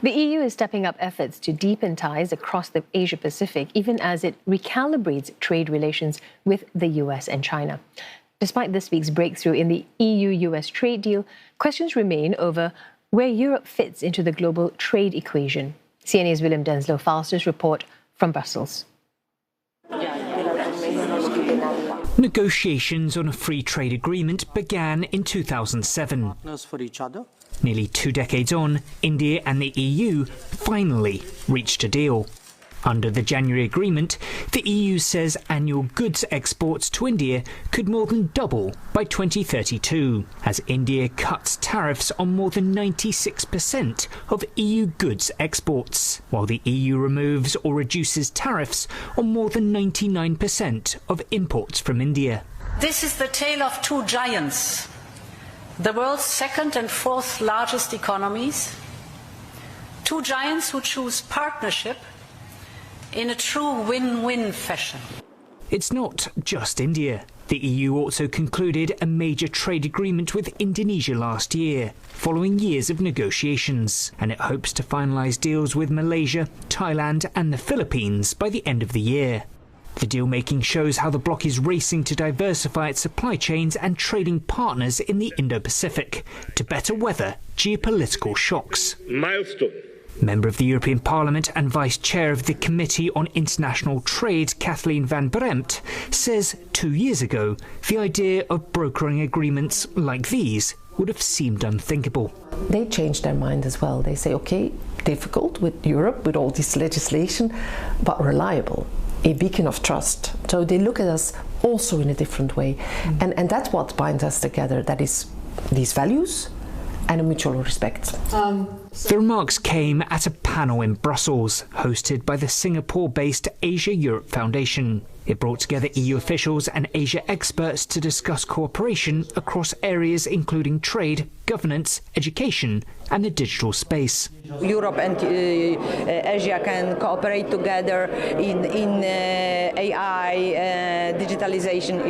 The EU is stepping up efforts to deepen ties across the Asia-Pacific, even as it recalibrates trade relations with the US and China. Despite this week's breakthrough in the EU-US trade deal, questions remain over where Europe fits into the global trade equation. CNA's William Denselow files this report from Brussels. Negotiations on a free trade agreement began in 2007. Nearly 2 decades on, India and the EU finally reached a deal. Under the January agreement, the EU says annual goods exports to India could more than double by 2032, as India cuts tariffs on more than 96% of EU goods exports, while the EU removes or reduces tariffs on more than 99% of imports from India. This is the tale of two giants, the world's second and fourth largest economies, two giants who choose partnership in a true win-win fashion. It's not just India. The EU also concluded a major trade agreement with Indonesia last year, following years of negotiations, and it hopes to finalise deals with Malaysia, Thailand and the Philippines by the end of the year. The deal-making shows how the bloc is racing to diversify its supply chains and trading partners in the Indo-Pacific to better weather geopolitical shocks. Milestone. Member of the European Parliament and Vice Chair of the Committee on International Trade, Kathleen Van Bremt, says 2 years ago the idea of brokering agreements like these would have seemed unthinkable. They changed their mind as well. They say, okay, difficult with Europe, with all this legislation, but reliable, a beacon of trust. So they look at us also in a different way. And that's what binds us together, that is these values and a mutual respect. The remarks came at a panel in Brussels, hosted by the Singapore-based Asia-Europe Foundation. It brought together EU officials and Asia experts to discuss cooperation across areas including trade, governance, education and the digital space. Europe and Asia can cooperate together in AI, digitalization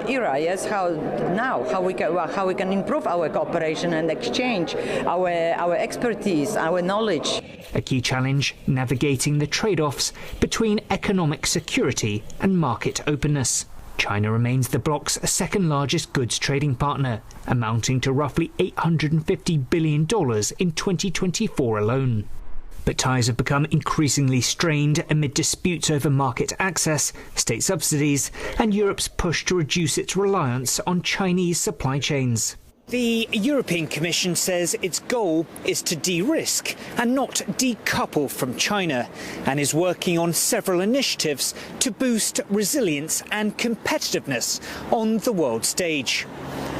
era. Yes, how we can improve our cooperation and exchange our expertise, our knowledge. A key challenge, navigating the trade-offs between economic security and market openness. China remains the bloc's second largest goods trading partner, amounting to roughly $850 billion in 2024 alone. But ties have become increasingly strained amid disputes over market access, state subsidies, and Europe's push to reduce its reliance on Chinese supply chains. The European Commission says its goal is to de-risk and not decouple from China, and is working on several initiatives to boost resilience and competitiveness on the world stage.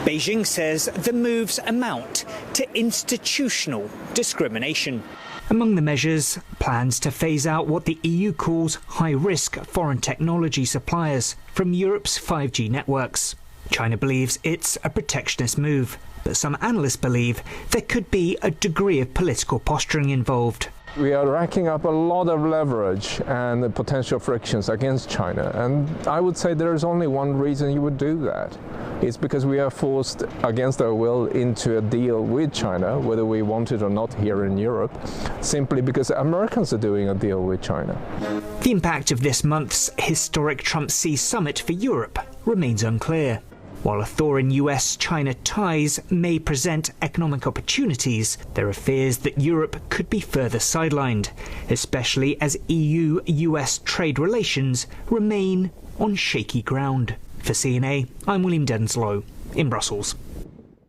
Beijing says the moves amount to institutional discrimination. Among the measures, plans to phase out what the EU calls high-risk foreign technology suppliers from Europe's 5G networks. China believes it's a protectionist move, but some analysts believe there could be a degree of political posturing involved. We are racking up a lot of leverage and potential frictions against China, and I would say there is only one reason you would do that. It's because we are forced against our will into a deal with China, whether we want it or not here in Europe, simply because Americans are doing a deal with China. The impact of this month's historic Trump-Xi summit for Europe remains unclear. While a thaw in US-China ties may present economic opportunities, there are fears that Europe could be further sidelined, especially as EU-US trade relations remain on shaky ground. For CNA, I'm William Denselow in Brussels.